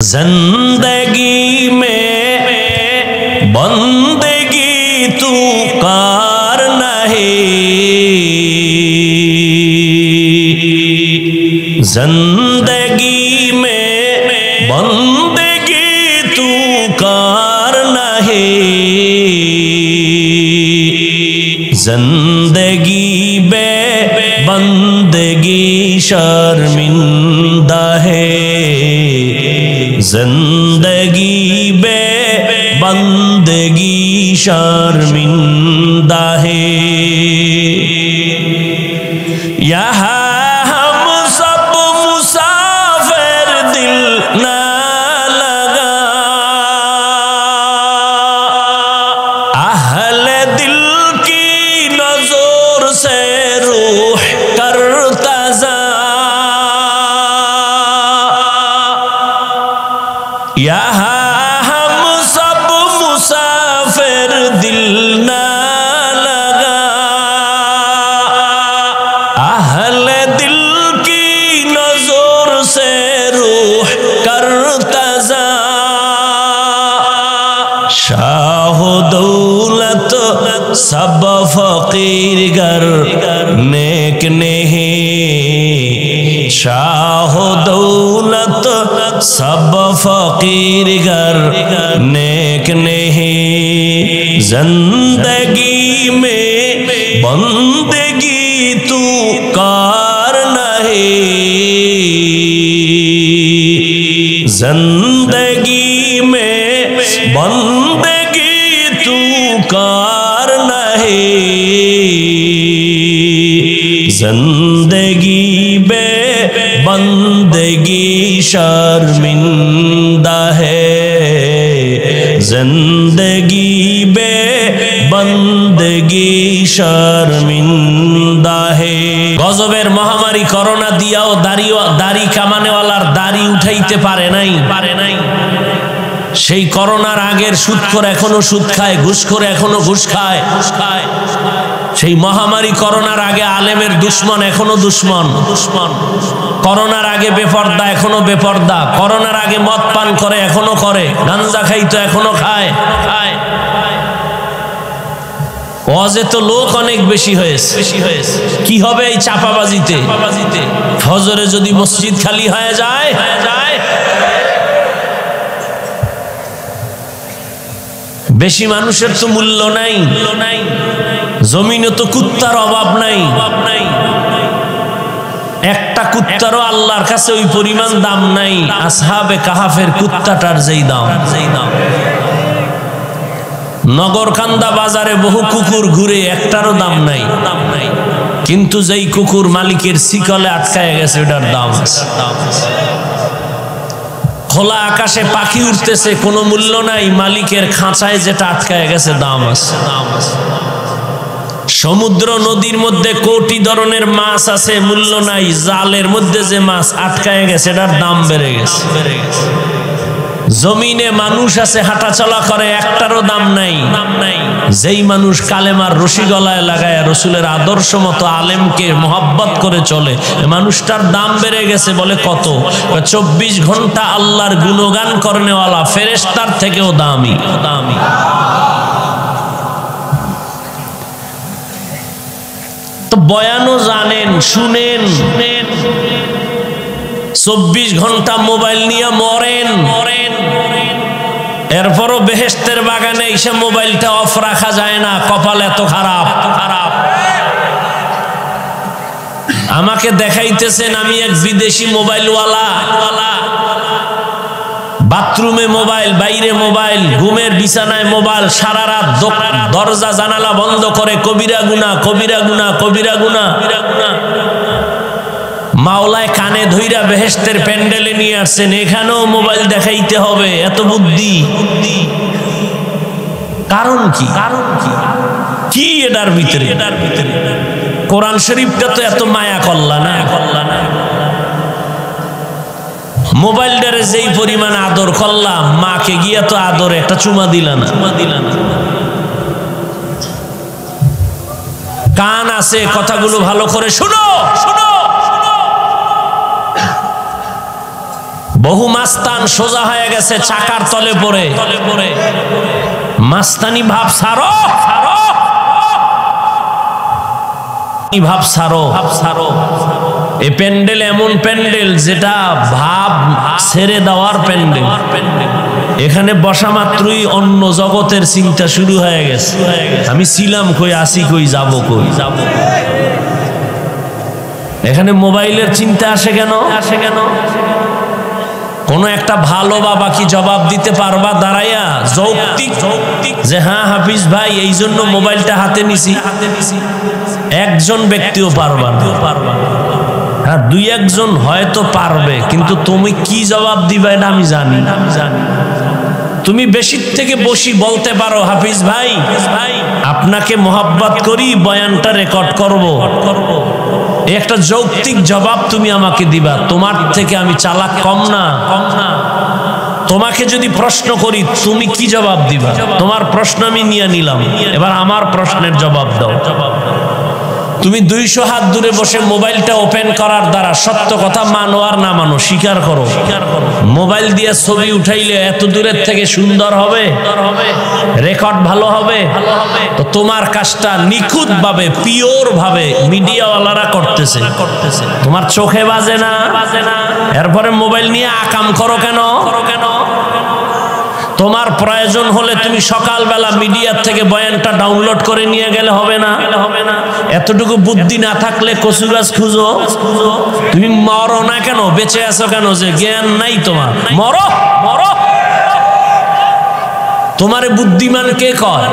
जिंदगी में बंदगी तू कार नहीं, जिंदगी में बंदगी तू कार नहीं, जिंदगी बे बंदगी शर्मिंदा है, जिंदगी बे बंदगी शर्मिंदा है। यहाँ हम सब मुसाफिर दिल ना लगा, अहले दिल की नजर से रूह करता जा, यहाँ हम सब मुसाफिर दिल ना लगा, अहले दिल की नजर से रूह करता जा। शाह दौलत सब फकीर गर नेक नहीं, शाह दौलत सब फकीर गर नेक नहीं, जिंदगी में बंदगी तू कार नहीं, जिंदगी में बंदगी तू कार नहीं, जिंदगी बे बंदगी शर्मिंदा है, जिंदगी बे बंदगी शर्मिंदा है। गजबेर महामारी করোনা দিয়াও দাড়ি কামানেওয়ালার দাড়ি উঠাইতে পারে নাই। সেই করোনার আগের সুদখোর এখনো সুদ খায়, ঘুষখোর এখনো ঘুষ খায়। সেই মহামারী করোনার আগে আলেমের দুশ্মন এখনো দুশ্মন, করোনার আগে বেপর্দা এখনো বেপর্দা, করোনার আগে মদ পান করে এখনো করে, গাঞ্জা খাইতো এখনো খায়। ওয়াজে তো লোক অনেক বেশি হয়েছে, কি হবে এই চাপাবাজিতে? ফজরে যদি মসজিদ খালি হয়ে যায়, বেশি মানুষের তো মূল্য নাই, জমিনে তো কুত্তার অভাব নাই, একটা কুত্তারও আল্লাহর কাছে ওই পরিমাণ দাম নাই আসহাবে কাহাফের কুত্তাটার যেই দাম। নগরকান্দা বাজারে বহু কুকুর ঘুরে, একটারও দাম নাই, কিন্তু যেই কুকুর মালিকের শিকলে আটকায় গেছে ওটার দাম আছে। খোলা আকাশে পাখি উঠতেছে, কোনো মূল্য নাই, মালিকের খাঁচায় যেটা আটকায় গেছে দাম আছে। সমুদ্র নদীর মধ্যে কোটি ধরনের মাছ আছে, মূল্য নাই, জালের মধ্যে যে মাছ আটকায় গেছে এটার দাম বেড়ে গেছে। জমিনে মানুষ আছে, হাঁটা চলা করে, একটারও দাম নাই। যেই মানুষ কালেমার রশি গলায় লাগায় রসুলের আদর্শ মতো আলেমকে মোহাব্বত করে চলে, মানুষটার দাম বেড়ে গেছে। বলে কত? 24 ঘন্টা আল্লাহর গুণগান করনেওয়ালা ফেরেশতার থেকেও দামি। তো বয়ানও জানেন, শুনেন, 24 ঘন্টা মোবাইল নিয়ে মরেন, এরপরও বেহেশতের বাগানে এসে মোবাইলটা অফ রাখা যায় না, কপাল এত খারাপ। আমাকে দেখাইতেছেন আমি এক বিদেশি মোবাইলওয়ালা, বাথরুমে মোবাইল, বাইরে মোবাইল, ঘুমের বিছানায় মোবাইল, সারা রাত দরজা জানালা বন্ধ করে কবিরা গুনাহ, কবিরা গুনাহ, কবিরা গুনাহ। মাওলায় কানে ধইরা বেহেশতের প্যান্ডেলে নিয়ে আসছেন, এখানেও মোবাইল দেখাইতে হবে, এত বুদ্ধি। কারণ কি? কি এটার ভিতরে? কোরআন শরীফটা তো এত মায়া করলা না। মোবাইলটারে যেই পরিমাণ আদর করলাম, মাকে গিয়া তো আদর একটা চুমা দিলা না। কান আছে, কথাগুলো ভালো করে শুনো। বহু মাস্তান সোজা হয়ে গেছে চাকার তলে পড়ে। মাস্তানি ভাব সারো, ভাব সারো। এই প্যান্ডেল এমন প্যান্ডেল যেটা ভাব ছেড়ে দেওয়ার প্যান্ডেল। এখানে বসা মাত্রই অন্য জগতের চিন্তা শুরু হয়ে গেছে। আমি ছিলাম কই, আসি কই, যাব কই। এখানে মোবাইলের চিন্তা আসে কেন? কোন একটা ভালো বাবা কি জবাব দিতে পারবা দাঁড়াইয়া যৌক্তিক যে হ্যাঁ হাফিজ ভাই এই জন্য মোবাইলটা হাতে নিছি? একজন ব্যক্তিও পারবা না। হ্যাঁ, দুই একজন হয়তো পারবে, কিন্তু তুমি কি জবাব দিবা এটা আমি জানি। তুমি বেশির থেকে বেশি বলতে পারো হাফিজ ভাই আপনাকে মোহাব্বত করি, বয়ানটা রেকর্ড করব। এই একটা যৌক্তিক জবাব তুমি আমাকে দিবা। তোমার থেকে আমি চালাক কম না। তোমাকে যদি প্রশ্ন করি তুমি কি জবাব দিবা? তোমার প্রশ্ন আমি নিয়ে নিলাম, এবার আমার প্রশ্নের জবাব দাও। তুমি 200 হাত দূরে বসে মোবাইলটা ওপেন করার দ্বারা সত্য কথা মানো আর না মানো স্বীকার করো। মোবাইল দিয়ে ছবি উঠাইলে এত দূরের থেকে সুন্দর হবে, রেকর্ড ভালো হবে। তো তোমার কাজটা নিখুঁত ভাবে, পিওর ভাবে মিডিয়াওয়ালারা করতেছে, তোমার চোখে বাজে না। এরপরে মোবাইল নিয়ে আকাম করো কেন? তোমার প্রয়োজন হলে তুমি সকালবেলা মিডিয়ার থেকে বয়ানটা ডাউনলোড করে নিয়ে গেলে হবে না? এতটুকু বুদ্ধি না থাকলে কচু গাছ খুঁজো। তুমি মরো না কেন? বেঁচে আছো কেন? যে জ্ঞান নাই তোমার? মরো। তোমারে বুদ্ধিমান কে কয়?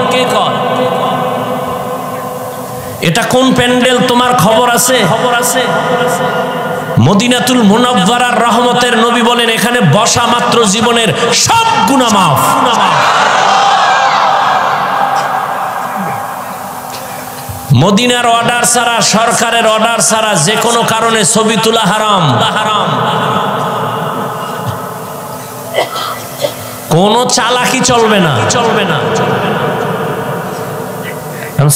এটা কোন প্যান্ডেল তোমার খবর আছে? মদিনাতুল মুনাওয়ারার রহমতের নবী বলেন এখানে বসা মাত্র জীবনের সব গুনাহ মাফ। মদিনার অর্ডার ছাড়া, সরকারের অর্ডার ছাড়া যে কোনো কারণে ছবি তোলা হারাম। কোনো চালাকি চলবে না।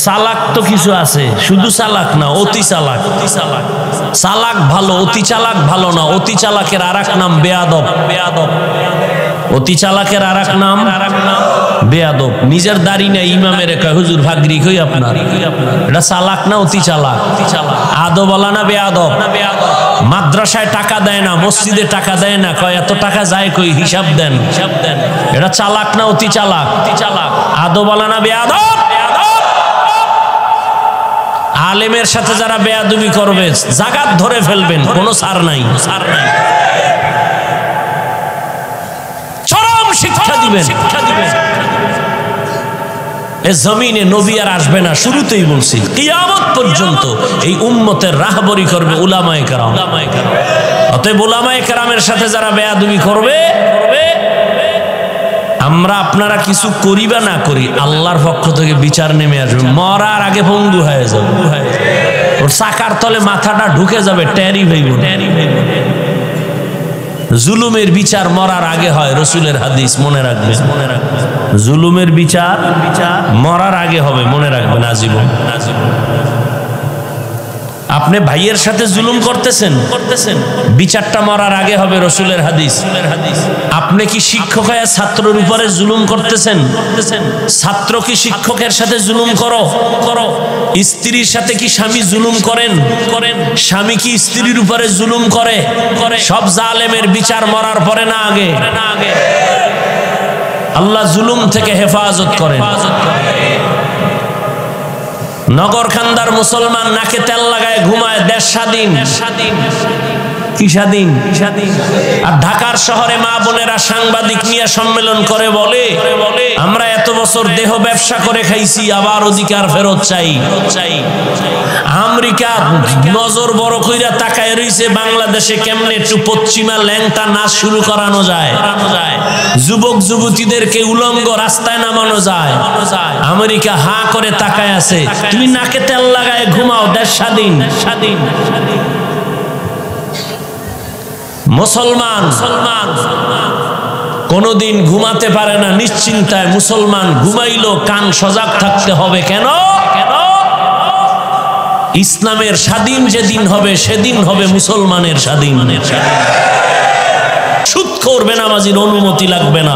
চালাক তো কিছু আছে, শুধু চালাক না, অতি চালাক। চালাক ভালো, অতি চালাক ভালো না। অতি চালাকের আরেক নাম বেয়াদব। অতি চালাকের আরেক নাম বেয়াদব। নিজের দাড়ি নেই, ইমামের কয় হুজুর ভাগরি কই আপনার? এটা চালাক না অতি চালাক? আদবওয়ালা না বেয়াদব? মাদ্রাসায় টাকা দেয় না, মসজিদে টাকা দেয় না, কয় এত টাকা যায় কই, হিসাব দেন। এটা চালাক না অতি চালাক? আদবওয়ালা না বেয়াদব? আলেমের সাথে যারা বেয়াদবি করবে জাগাত ধরে ফেলবেন, কোনো ছাড় নাই। চরম শিক্ষা দিবেন। এ জমিনে নবী আর আসবে না, শুরুতেই বলছি কিয়ামত পর্যন্ত এই উম্মতের রাহবরি করবে উলামায়ে কেরাম। অতএব উলামায়ে কেরামের সাথে যারা বেয়াদবি করবে, আমরা আপনারা কিছু করি বা না করি, আল্লাহর পক্ষ থেকে বিচার নেমে আসবে। মরার আগে পঙ্গু হয়ে যাবে, ওর চাকার তলে মাথাটা ঢুকে যাবে, ট্যারি হইব। জুলুমের বিচার মরার আগে হয়, রসুলের হাদিস, মনে রাখবে। জুলুমের বিচার মরার আগে হবে, মনে রাখবেন আজীবন। আপনি ভাইয়ের সাথে জুলুম করতেছেন, বিচারটা মরার আগে হবে, রসুলের হাদিস। আপনি কি শিক্ষক হয়ে ছাত্রের উপরে জুলুম করতেছেন? ছাত্র কি শিক্ষকের সাথে জুলুম করো? স্ত্রীর সাথে কি স্বামী জুলুম করেন? স্বামী কি স্ত্রীর উপরে জুলুম করে? সব জালেমের বিচার মরার পরে না আগে? আল্লাহ জুলুম থেকে হেফাজত করেন। নগরখান্দার মুসলমান নাকে তেল লাগায় ঘুমায়, দেশ স্বাধীন। কি স্বাধীন? আর ঢাকার শহরে মা বোনেরা সাংবাদিক নিয়ে সম্মেলন করে বলে আমরা এত বছর দেহ ব্যবসা করে খাইছি, আবার অধিকার ফেরত চাই। আমেরিকা নজর বড় কইরা তাকায় রইছে বাংলাদেশে কেমনে একটু পশ্চিমা ল্যাংটা নাচ শুরু করানো যায়, যুবক যুবতীদেরকে উলঙ্গ রাস্তায় নামানো যায়। আমেরিকা হা করে তাকায় আছে, তুমি নাকে তেল লাগায় ঘুমাও, দেশ স্বাধীন। মুসলমান কোনদিন ঘুমাতে পারে না নিশ্চিন্তায়। মুসলমান ঘুমাইলো কান সজাগ থাকতে হবে। কেন? ইসলামের স্বাধীন যেদিন হবে সেদিন হবে মুসলমানের স্বাধীন। সুদখোর বেনামাজির অনুমতি লাগবে না।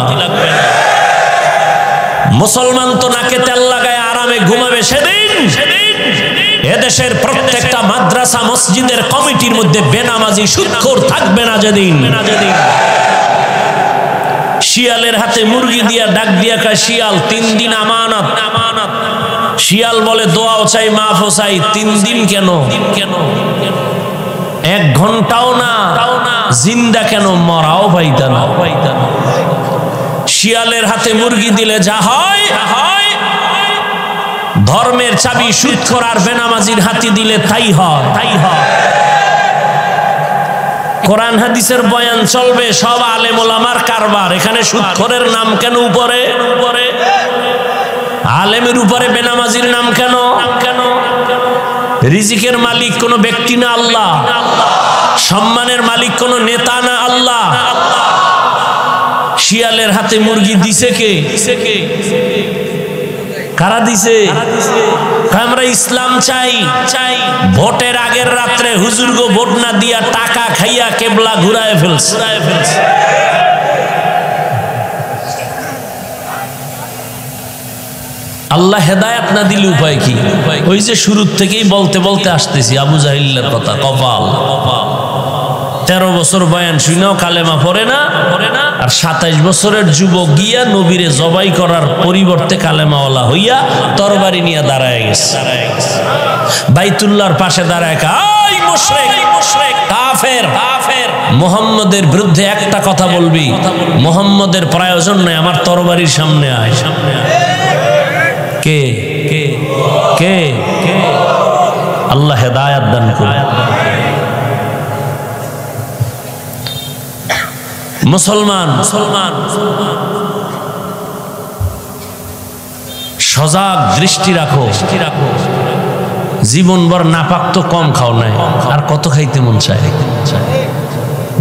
মুসলমান তো নাকে তেল লাগায় আরামে ঘুমাবে সেদিন এদেশের প্রত্যেকটা মাদ্রাসা মসজিদের কমিটির মধ্যে বেনামাজি সুদখোর থাকবে না যেদিন। শিয়ালের হাতে মুরগি দিয়া ডাক দিয়া কয় শিয়াল 3 দিন আমানত। শিয়াল বলে দোয়াও চাই মাফও চাই, 3 দিন কেন? 1 ঘন্টাও না, জিন্দা কেন? মরাও পাইতা না। শিয়ালের হাতে মুরগি দিলে যা হয়, ধর্মের চাবি সুদখোর আর বেনামাজির হাতে দিলে তাই হয়। কোরআন হাদিসের বয়ান চলবে, সব আলেম ওলামার কারবার। এখানে সুদখোরের নাম কেন উপরে? আলেমের উপরে বেনামাজির নাম কেন? রিজিকের মালিক কোনো ব্যক্তি না আল্লাহ, সম্মানের মালিক কোনো নেতা না আল্লাহ। শিয়ালের হাতে মুরগি দিছে কে? কারা দিছে? আমরা ইসলাম চাই। ভোটের আগের রাত্রে হুজুরগো ভোট না দিয়া টাকা খাইয়া কেবলা ঘুরায় ফেলছে। আল্লাহ হেদায়েত না দিলে উপায় কি? ওই যে শুরুর থেকেই বলতে বলতে আসতেছি আবু জাহিলের কথা। কপাল 13 বছর বয়ান শুনেও কালেমা পড়ে না, আর 27 বছরের যুবক গিয়া নবীরে জবাই করার পরিবর্তে কালেমাওয়ালা হইয়া তরবারি নিয়ে দাঁড়ায় গেছে। বাইতুল্লাহর পাশে দাঁড়ায় কাই মুশরিক কাফের। মুহাম্মদের বিরুদ্ধে একটা কথা বলবি, মুহাম্মদের প্রয়োজন নাই, আমার তরবারির সামনে আয়। কে কে কে? আল্লাহ হেদায়েত দান করুন। মুসলমান সজাগ দৃষ্টি রাখো। জীবনভর নাপাক তো কম খাও নাই, আর কত খাইতে মন চায়?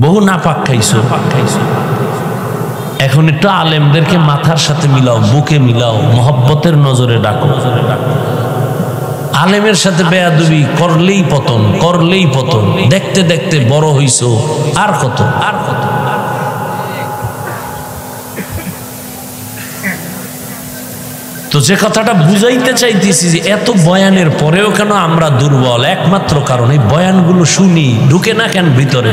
বহু নাপাক খাইছো। এখন একটু আলেমদেরকে মাথার সাথে মিলাও, বুকে মিলাও, মহব্বতের নজরে ডাকো। আলেমের সাথে বেয়াদবি করলেই পতন। দেখতে দেখতে বড় হইছো, আর কত? তো যে কথাটা বুঝাইতে চাইতেছি যে এত বয়ানের পরেও কেন আমরা দুর্বল? একমাত্র কারণ এই বয়ানগুলো শুনি, ঢুকে না কেন ভিতরে?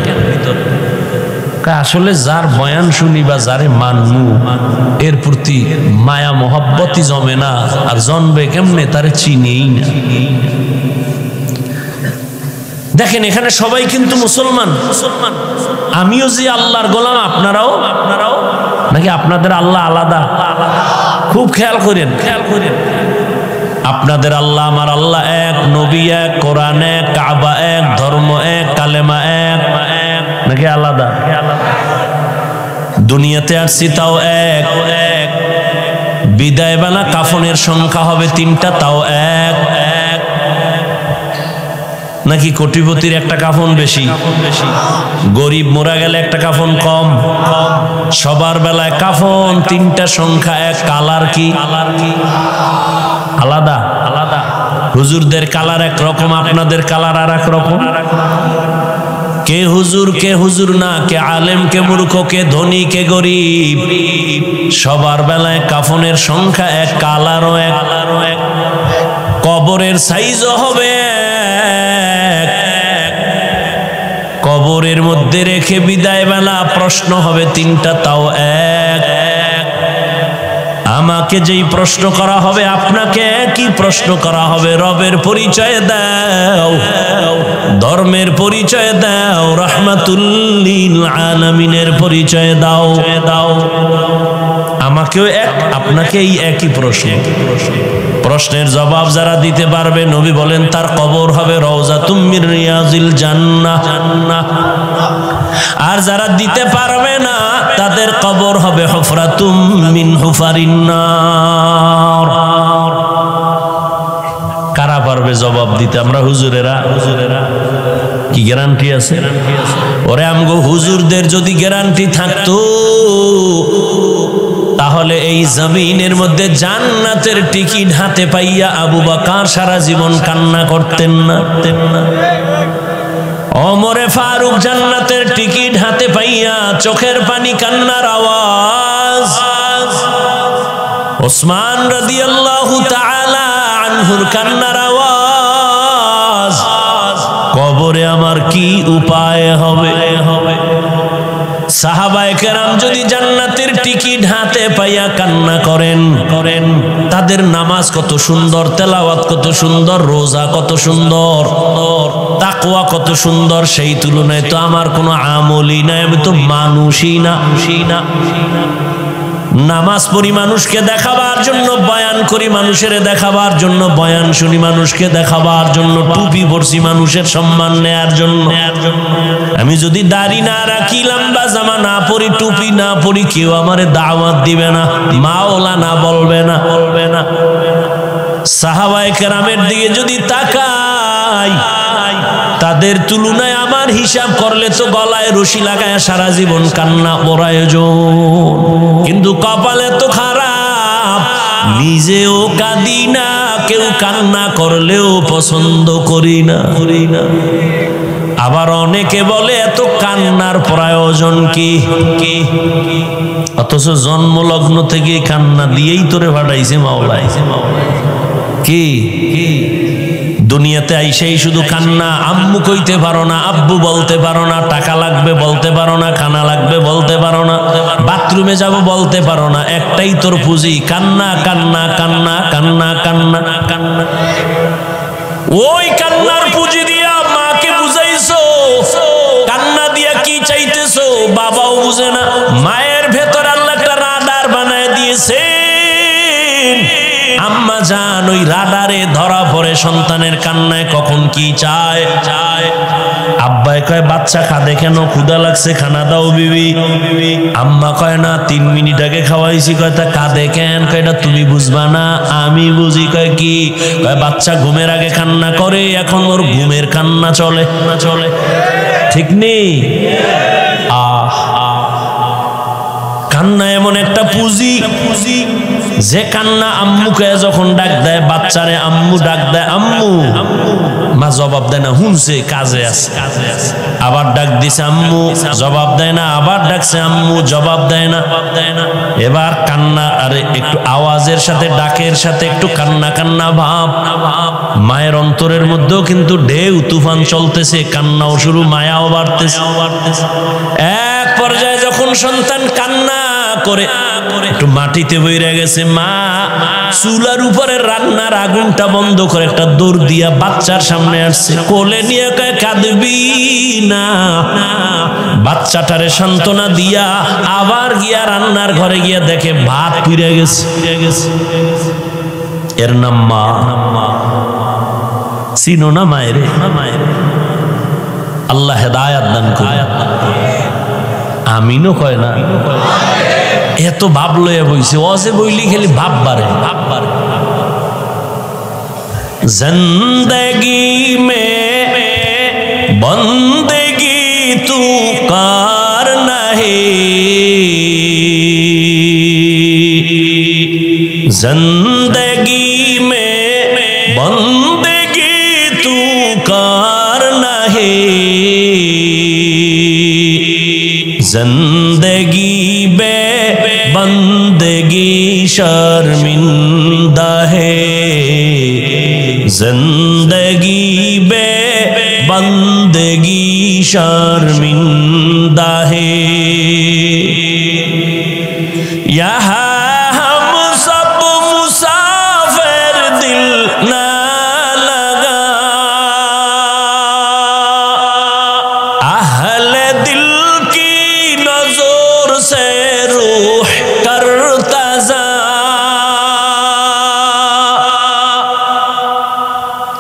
আসলে যার বয়ান শুনি বা যারে মানমু এর প্রতি মায়া মহব্বতই জমে না, আর জন্মবে কেমনে তারে চিনিই না। দেখেন এখানে সবাই কিন্তু মুসলমান। আমিও যে আল্লাহর গোলাম, আপনারাও নাকি আপনাদের আল্লাহ আলাদা? খুব খেয়াল করেন। আপনাদের আল্লাহ, আমার আল্লাহ এক, নবী এক, কোরআন এক, কাবা এক, ধর্ম এক, কালেমা এক, নাকি আলাদা? দুনিয়াতে আসছি তাও এক। বিদায় বেলা কাফনের সংখ্যা হবে 3টা, তাও এক। নাকি কোটিপতির একটা কাফন বেশি, গরিব মোরা গেলে একটা কাফন কম? সবার বেলায় কাফন 3টা, সংখ্যা এক। কালার কি আলাদা? হুজুরদের কালার এক রকম, আপনাদের কালার আর এক রকম। কে হুজুর না, কে আলেম, কে মূর্খ, কে ধনী, কে গরিব, সবার বেলায় কাফনের সংখ্যা এক, কালারও এক। কবরের সাইজও হবে এক। কবরের মধ্যে রেখে বিদায় বেলা প্রশ্ন হবে 3টা, তাও এক। আমাকে যেই প্রশ্ন করা হবে আপনাকে একই প্রশ্ন করা হবে। রবের পরিচয় দাও, ধর্মের পরিচয় দাও, রাহমাতুল লিল আলামিনের পরিচয় দাও। আমাকেও এক, আপনাকেই একই প্রশ্ন। প্রশ্নের জবাব যারা দিতে পারবে, নবী বলেন তার কবর হবে রওজাতুম মির রিয়াজিল জান্নাহ। আর যারা দিতে পারবে না তাদের কবর হবে হুফরাতুম মিন হুফারিন নার। কারা পারবে জবাব দিতে? আমরা হুজুরেরা কি গ্যারান্টি আছে? ওরে আমগো হুজুরদের যদি গ্যারান্টি থাকতো তাহলে এই জমিনের মধ্যে জান্নাতের টিকিট হাতে পাইয়া আবু বকর সারা জীবন কান্না করতেন না। ওমরে ফারুক জান্নাতের টিকিট হাতে পাইয়া চোখের পানি কান্নার আওয়াজ। ওসমান রাদিয়াল্লাহু তাআলা আনহুর কান্নার আওয়াজ। কবরে আমার কি উপায় হবে? সাহাবায়ে কেরাম যদি জান্নাতের টিকিট হাতে পাইয়া কান্না করেন, তাদের নামাজ কত সুন্দর, তেলাওয়াত কত সুন্দর, রোজা কত সুন্দর, তাকওয়া কত সুন্দর, সেই তুলনায় তো আমার কোনো আমলই নাই, আমি তো মানুষই না। নামাজ পড়ি মানুষকে দেখাবার জন্য, বয়ান করি মানুষের দেখাবার জন্য, বয়ান শুনি মানুষকে দেখাবার জন্য, টুপি পরছি মানুষের সম্মান নেয়ার জন্য। আমি যদি দাড়ি না রাখি, লম্বা জামা না পরি, টুপি না পরি, কেউ আমারে দাওয়াত দিবে না, মাওলানা বলবে না। সাহাবায়ে কেরামের দিকে যদি তাকাই, তাদের তুলনায় আমার হিসাব করলে তো গলায় রশি লাগায় সারা জীবন কান্না প্রয়োজন। কিন্তু কপালে তো খারাপ, নিজেও কাঁদি না, কেউ কান্না করলেও পছন্দ করি না। আবার অনেকে বলে এত কান্নার প্রয়োজন কি? অথচ জন্মলগ্ন থেকে কান্না দিয়েই তোরে ভাড়াইছে মাওলা। কি দুনিয়াতে আইসেই শুধু কান্না। আম্মু কইতে পারো না, আব্বু বলতে পারো না, টাকা লাগবে বলতে পারো না, খানা লাগবে বলতে পারো না, বাথরুমে যাব বলতে পারো না, একটাই তোর পুঁজি কান্না, কান্না, কান্না, কান্না, কান্না, কান্না। ওই কান্নার পুঁজি দিয়া মাকে বুঝাইছো, কান্না দিয়া কি চাইতেছো বাবাও বুঝে না। মায়ের ভেতর আল্লাহ একটা রাডার বানায় দিয়েছে। আম্মা জান ওই রাডারে ধরা পড়ে সন্তানের কান্নায় কখন কি চায়। আব্বাই কয় বাচ্চা কাঁদে কেন? ক্ষুধা লাগছে, খানা দাও বিবি। আম্মা কয় না 3 মিনিট আগে খাওয়াইছি। কয় তা কাঁদে কেন? কয় না তুমি বুঝবা না, আমি বুঝি। কয় কি? কয় বাচ্চা ঘুমের আগে কান্না করে, এখন ওর ঘুমের কান্না চলে। ঠিক নেই? কান্না এমন একটা পুঁজি, যে কান্না আম্মুকে যখন ডাক দেয়, বাচ্চারে আম্মু ডাক দেয়, আম্মু, মা জবাব দেয় না, হুনছে কাজে আছে। আবার ডাক দিছে আম্মু, জবাব দেয় না, আবার ডাকছে আম্মু, জবাব দেয় না। এবার কান্না, আরে একটু আওয়াজের সাথে, ডাকের সাথে একটু কান্না কান্না ভাব। মায়ের অন্তরের মধ্যেও কিন্তু ঢেউ তুফান চলতেছে, কান্নাও শুরু, মায়াও বাড়তেছে। এক পর্যায়ে যখন সন্তান কান্না করে একটু মাটিতে বইরে গেছে, মা চুলার উপরে রান্নার আগুনটা বন্ধ করে একটা দৌড় দিয়া বাচ্চার সামনে আসছে, কোলে নিয়ে কয় কাঁদবি না। বাচ্চাটারে সান্ত্বনা দিয়া আবার গিয়া রান্নার ঘরে গিয়া দেখে ভাত পুড়ে গেছে। এর নাম মা। চিনো না মায়ের? আল্লাহ হেদায়াত দান করে। আমিনও কয় না। এত ভাব লইয়া বইছে, অজে বইলি খালি ভাব বাড়ে। জিন্দগি মে বন্দেগি তু কার নাহি, জিন্দগি মে বন্দেগি তু কার নাহি, जिंदगी बे बंदगी शर्मिंदा है, जिंदगी बे बंदगी शर्मिंदा है। यहाँ हम सब मुसाफिर दिल ना लगा, अहले दिल से रूह करता जा,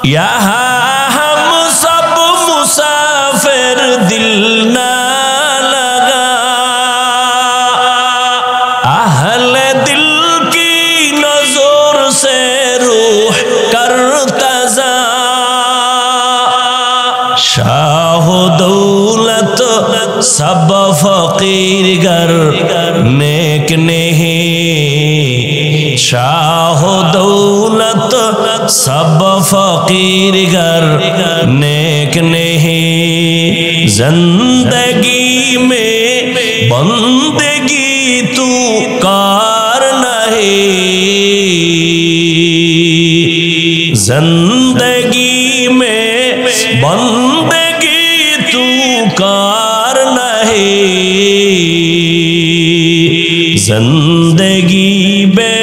यहाँ हम सब मुसाफिर दिल ना लगा, अहले दिल की नजर से रूह करता जा। शाह दौलत सब फकीर गर नेक नहीं, शाह दौलत सब फकीर गर नेक नहीं, जिंदगी में बंदगी तू कर नहीं, जिंदगी में बंदगी तू कर नहीं, जिंदगी बे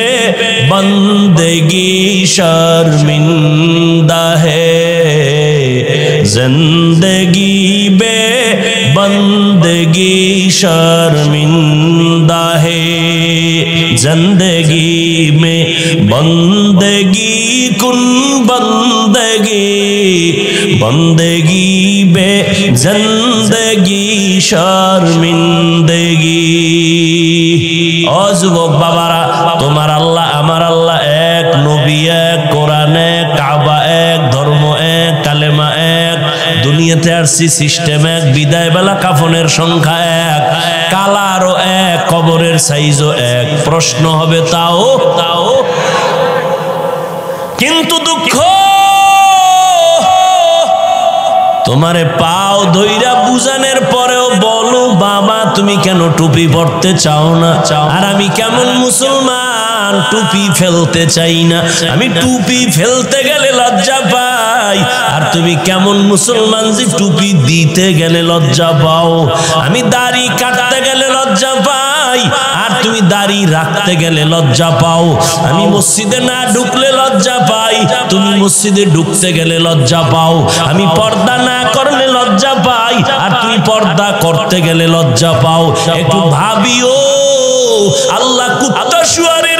बंदगी शर्मिंदा है, जिंदगी बे बंदगी शर्मिंदा है, जिंदगी में बंदगी कुन बंदगी, बंदगी बे जिंदगी शर्मिंदगी। ओ যুবক বাবারা, তোমার আল্লাহ আমার আল্লাহ এক, নবী এক, কোরআন এক, কাবা এক, ধর্ম এক, কালেমা এক, দুনিয়াতে আসছি সিস্টেম এক, বিদায় বেলা কাফনের সংখ্যা এক, কালারও এক, কবরের সাইজও এক। প্রশ্ন হবে তাও তাও, কিন্তু দুঃখ তোমারে পাও ধইরা বুঝানোর পরেও বলো বাবা তুমি কেন টুপি পড়তে চাও না? আর আমি কেমন মুসলমান টুপি ফেলতে চাই না, আমি টুপি ফেলতে গেলে লজ্জা পাই। আর তুমি কেমন মুসলমান যে টুপি দিতে গেলে লজ্জা পাও? আমি দাড়ি কাটতে গেলে লজ্জা পাই, আর তুমি দাড়ি রাখতে গেলে লজ্জা পাও। আমি মসজিদে না ঢুকলে লজ্জা পাই, তুমি মসজিদে ঢুকতে গেলে লজ্জা পাও। আমি পর্দা না করলে লজ্জা পাই, আর তুমি পর্দা করতে গেলে লজ্জা পাও। একটু ভাবিও, আল্লাহ কুত্তা শুয়ারের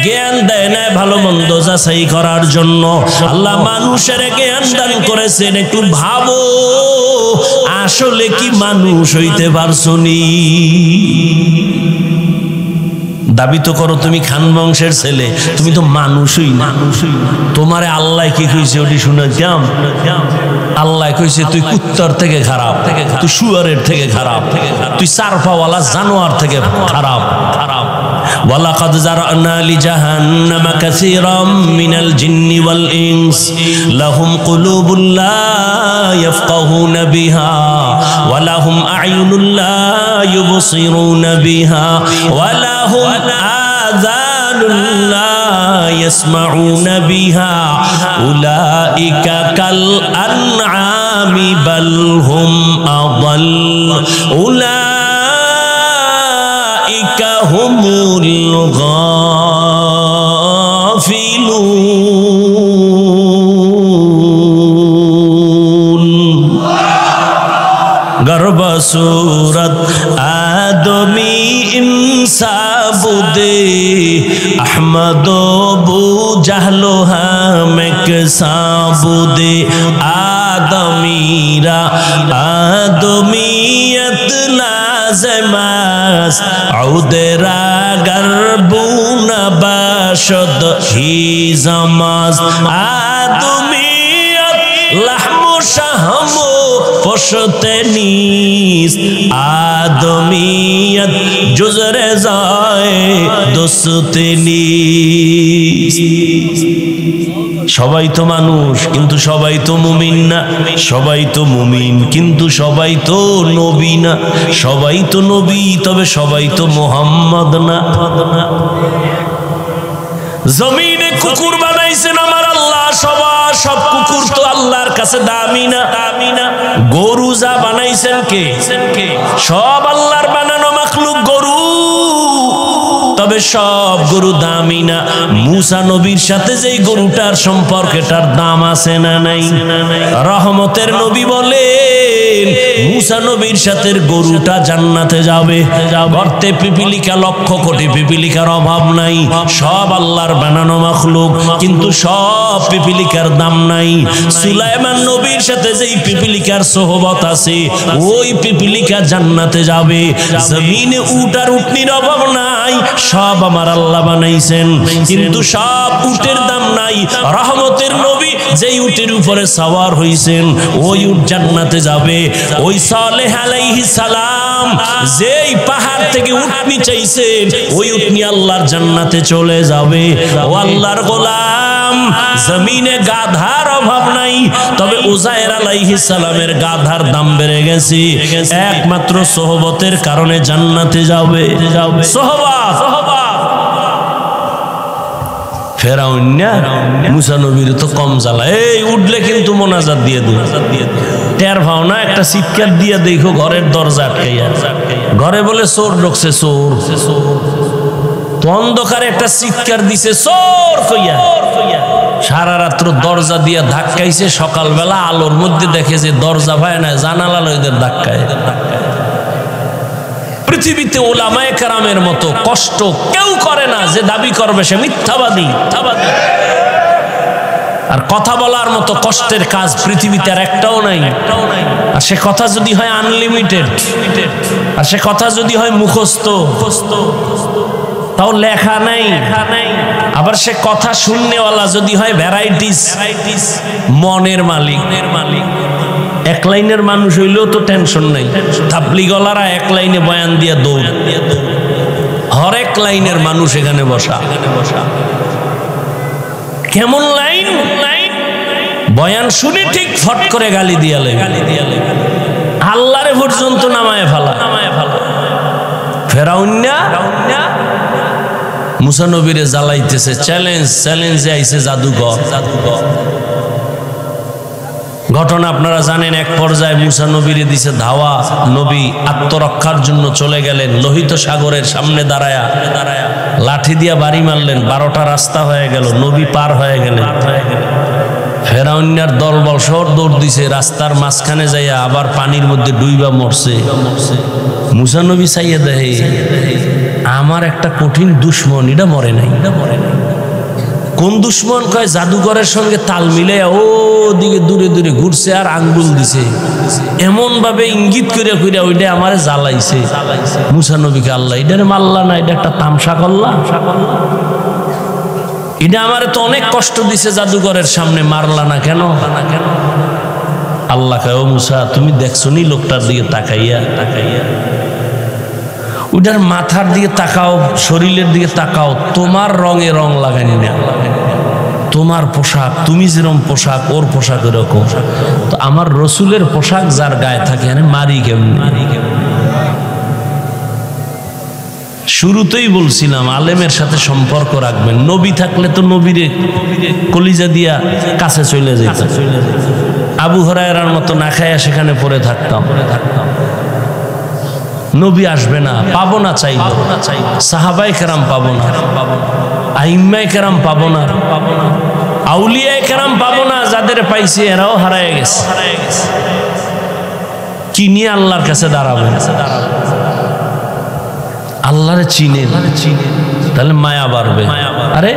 জ্ঞান দেয় না ভালো মন্দ যাচাই করার জন্য। আল্লাহ মানুষের জ্ঞান দান করেছেন, একটু ভাবো আসলে কি মানুষ হইতে পারছো নি? দাবি তো করো তুমি খান বংশের ছেলে, তুমি তো মানুষই না। তোমারে আল্লাহ কি কইছে ওটি শুনে যাম? আল্লাহ কইছে তুই কুত্তার থেকে খারাপ, তুই শুয়ারের থেকে খারাপ, তুই চারপাওয়ালা জানোয়ার থেকে খারাপ। ওয়ালাকাদ যারানা লিজাহান্নামা কাসীরাম মিনাল জিন্নি ওয়াল ইনস লাহুম কুলুবুন লা ইয়াফকাহুনা বিহা ওয়া লাহুম আ'য়ুনুন লা ইউবসিরুনা বিহা ওয়া লাহুম আযানুন লা ইয়াসমাউনা বিহা উলাইকা কাল আনআমি বাল হুম আযাল উলাইকা হুমুল গাফিলুন। गर्भ सूरत आदमी इंसाबुदे अहमदो बू जहलो हमेक साबुदे आदमीरा आदमीयत लाज़मास औदेरा गर्बूना बाशद ही जमास आदमीयत लहमो शहमो পশতে নিস আদমিয়ত জুজরে যায় দোস্তে নিস। সবাই তো মানুষ কিন্তু সবাই তো মুমিন না, সবাই তো মুমিন কিন্তু সবাই তো নবী না, সবাই তো নবী তবে সবাই তো মুহাম্মদ না। জমিনে কুকুর বানাইছেন আমার আল্লাহ, সব কুকুর তো আল্লাহর কাছে দামি না। গরু যা বানাইছেন কে? সব আল্লাহর বানানো মাখলুক গরু, তবে সব গরু দামি না। মুসা নবীর সাথে যেই গরুটার সম্পর্কটার দাম আছে না নাই? রহমতের নবী বলেন মুসা নবীর সাথে গরুটা জান্নাতে যাবে। গর্তে পিপিলিকা, লক্ষ কোটি পিপিলিকার অভাব নাই, সব আল্লাহর বানানো মাখলুক কিন্তু সব পিপিলিকার দাম নাই। সুলাইমান নবীর সাথে যেই পিপিলিকার সোহবত আছে ওই পিপিলিকা জান্নাতে যাবে। জমিনে উট আর উটনির অভাব নাই, সব আমার আল্লাহ বানাইছেন, কিন্তু সব উটের দাম নাই। রহমতের নবী যেই উটের উপরে সওয়ার হইছেন ওই উট জান্নাতে যাবে। ওই সালেহ আলাইহিস সালাম যেই পাহাড় থেকে উটনি চাইছেন ওই উটনি আল্লাহর জান্নাতে চলে যাবে। ও আল্লাহর গোলাম, জমিনে গাধার অভাব নাই, তবে উজায়ের আলাইহিস সালামের গাধার দাম বেড়ে গেছে। একমাত্র সোহবতের কারণে জান্নাতে যাবে। সোহবত ফেরাউন না মুসা নবীর তো কম জ্বালা। এই উঠলে কিন্তু মোনাজাত দিয়ে দেব, টের ভাও না, একটা চিৎকার দিয়ে দেখো ঘরের দরজা আটকাইয়া, ঘরে বলে চোর ঢুকছে, চোর। তো অন্ধকারে একটা চিৎকার দিছে চোর কইয়া, সারা রাত্র দরজা দিয়া ধাক্কাইছে। সকালবেলা আলোর মধ্যে দেখে যে দরজা ভাই না, জানালা লইদের ধাক্কায়। পৃথিবীতে উলামায়ে কেরামের মতো কষ্ট কেউ করে না, যে দাবি করবে সে মিথ্যাবাদী। আর কথা বলার মতো কষ্টের কাজ পৃথিবীতে আর একটাও নাই। আর সে কথা যদি হয় আনলিমিটেড, আর সে কথা যদি হয় মুখস্থ, তাও লেখা নাই। আবার সে কথা শুননেওয়ালা যদি হয় ভ্যারাইটিস, মনের মালিক। এক লাইনের মানুষ হইলেও তো টেনশন নাই। তাবলীগওয়ালারা এক লাইনে বয়ান দিয়ে দৌড়, হরেক লাইনের মানুষ এখানে বসা। কেমন লাইন? বয়ান শুনে ঠিক ফট করে গালি দিয়া আল্লাহরে পর্যন্ত নামায় ফেলা। ফেরাউন না মুসা নবীরে জ্বালাইতেছে, চ্যালেঞ্জে আইছে জাদুঘর। ঘটনা আপনারা জানেন। এক পর্যায়ে মুসা নবীরে দিছে ধাওয়া, নবী আত্মরক্ষার জন্য চলে গেলেন। লোহিত সাগরের সামনে দাঁড়ায়া লাঠি দিয়া বাড়ি মারলেন, 12টা রাস্তা হয়ে গেল, নবী পার হয়ে গেলেন। ফেরাউনের দলবল সর দৌড় দিছে, রাস্তার মাঝখানে যাইয়া আবার পানির মধ্যে ডুইবা মরছে। মুসা নবী চাইয়া দেহে আমার একটা কঠিন দুশ্মন, এটা মরে নাই। কোন দুশ্মন? কয় জাদুঘরের সঙ্গে তাল মিলে ও দিকে দূরে দূরে ঘুরছে আর আঙ্গুল দিছে, এমন ভাবে ইঙ্গিত করে ওইটা আমারে জ্বালাইছে। মুসা নবীকে আল্লাহ এটারে মারলা না, এটা একটা তামসা করলা, এটা আমারে তো অনেক কষ্ট দিছে জাদুঘরের সামনে, মারলা না কেন? আল্লাহ কয় ও মুসা তুমি দেখছো নি লোকটার দিকে তাকাইয়া? ওটার মাথার দিকে তাকাও, শরীরের দিকে তাকাও, তোমার রঙে রং লাগানি না। তোমার পোশাক, তুমি যেরকম পোশাক ওর পোশাক এরকম। তো আমার রসুলের পোশাক যার গায়ে থাকে মারি কেমন? শুরুতেই বলছিলাম আলেমের সাথে সম্পর্ক রাখবেন। নবী থাকলে তো নবীরে কলিজা দিয়া কাছে চলে যেত। আবু হুরায়রার মতো না খাইয়া সেখানে পড়ে থাকতাম। নবী আসবে না, পাবো না চাইলে। সাহাবায়ে কেরাম পাবো না, আইম্মায়ে কেরাম পাবো না, আউলিয়ায়ে কেরাম পাবো না। যাদের পাইছি এরাও হারায় গেছে। কি নিয়ে আল্লাহর কাছে দাঁড়াবে? আল্লাহরে চিনেন, তাহলে মায়া বাড়বে। আরে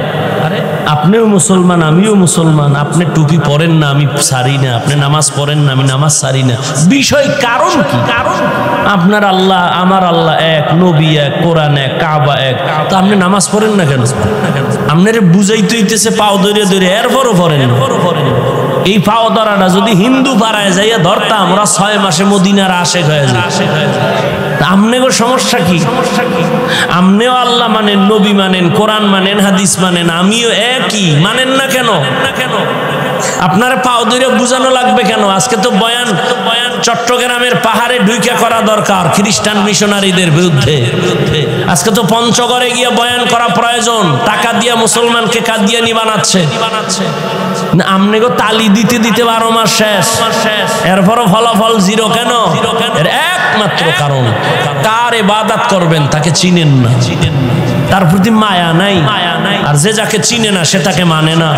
আপনিও মুসলমান, আমিও মুসলমান। আপনি টুপি পরেন না, আমি সারি না। আপনি নামাজ পড়েন না, আমি নামাজ সারি না। বিষয় কারণ কি? আপনার আল্লাহ আমার আল্লাহ এক, নবী এক, কোরআন এক, কাবা এক। তো আপনি নামাজ পড়েন না কেন? আপনারে বুঝাইতে হইতেছে পাও ধরে ধরে, এরপরও পড়েন। এই পাও ধরাটা যদি হিন্দু পাড়ায় যাইয়া ধরতাম, ওরা 6 মাসে মদিনার আশেক হয়ে যায়। আমনেগো সমস্যা কি? আমনেও আল্লাহ মানেন, নবী মানেন, কোরআন মানেন, হাদিস মানেন, আমিও একই। মানেন না কেন? আপনার পাও ধরে বুঝানো লাগবে কেন? আজকে তো বয়ান চট্টগ্রামের পাহাড়ে ঢুইকা করা দরকার খ্রিস্টান মিশনারিদের বিরুদ্ধে। আজকে তো পঞ্চগড়ে গিয়ে বয়ান করা প্রয়োজন। টাকা দিয়া মুসলমানকে কাদিয়ানি বানাচ্ছে। আমনেগো তালি দিতে দিতে 12 মাস শেষ, এরপরও ফলাফল 0 কেন? এর একমাত্র কারণ কার ইবাদত করবেন তাকে চিনেন না, তার প্রতি মায়া নাই। আর যে যাকে চিনে না সে তাকে মানে না,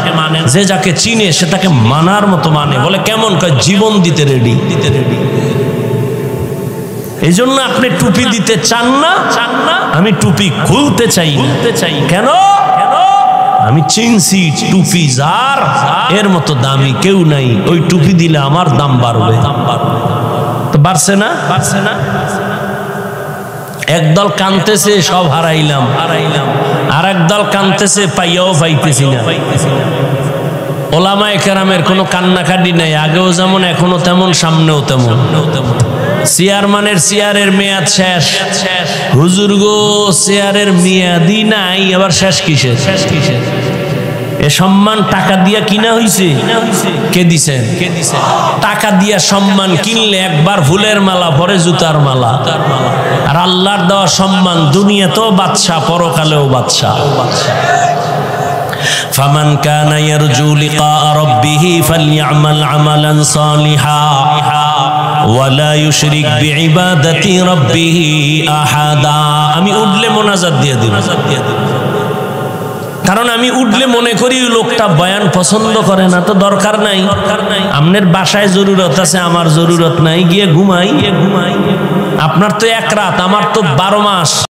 যে যাকে চিনে সে তাকে মানার মতো মানে। বলে কেমন? কয় জীবন দিতে রেডি। এই জন্য আপনি টুপি দিতে চান না, আমি টুপি খুলতে চাই। কেন? আমি চিনছি টুপি যার, এর মতো দামি কেউ নাই। ওই টুপি দিলে আমার দাম বাড়বে। তো বাড়ছে না? একদল কানতেছে সব হারাইলাম, আর একদল কানতেছে পাইয়াও পাইতেছি না। ওলামায়ে কেরামের কোনো কান্নাকাটি নাই, আগেও যেমন এখনো তেমন, সামনেও তেমন। চেয়ারম্যানের চেয়ারের মেয়াদ শেষ, হুজুর গো চেয়ারের মেয়াদই নাই, আবার শেষ কিসের? এ সম্মান টাকা দিয়া কিনা হইছে? কে দিছেন? টাকা দিয়া সম্মান কিনলে একবার ফুলের মালা, পরে জুতার মালা। আর আল্লাহর দেওয়া সম্মান দুনিয়াতেও বাদশা, পরকালেও বাদশা। ফামান কানা ইয়ারজু লিকা রাব্বিহি ফালইআমাল আমালান সালিহা ওয়ালা ইউশরিক বিইবাদাতি রাব্বিহি আহাদা। আমি উঠলে মোনাজাত দিয়ে দিব, কারণ আমি উঠলে মনে করি লোকটা বয়ান পছন্দ করে না, তো দরকার নাই। আপনার বাসায় জরুরত আছে, আমার জরুরত নাই, গিয়ে ঘুমাই। আপনার তো এক রাত, আমার তো 12 মাস।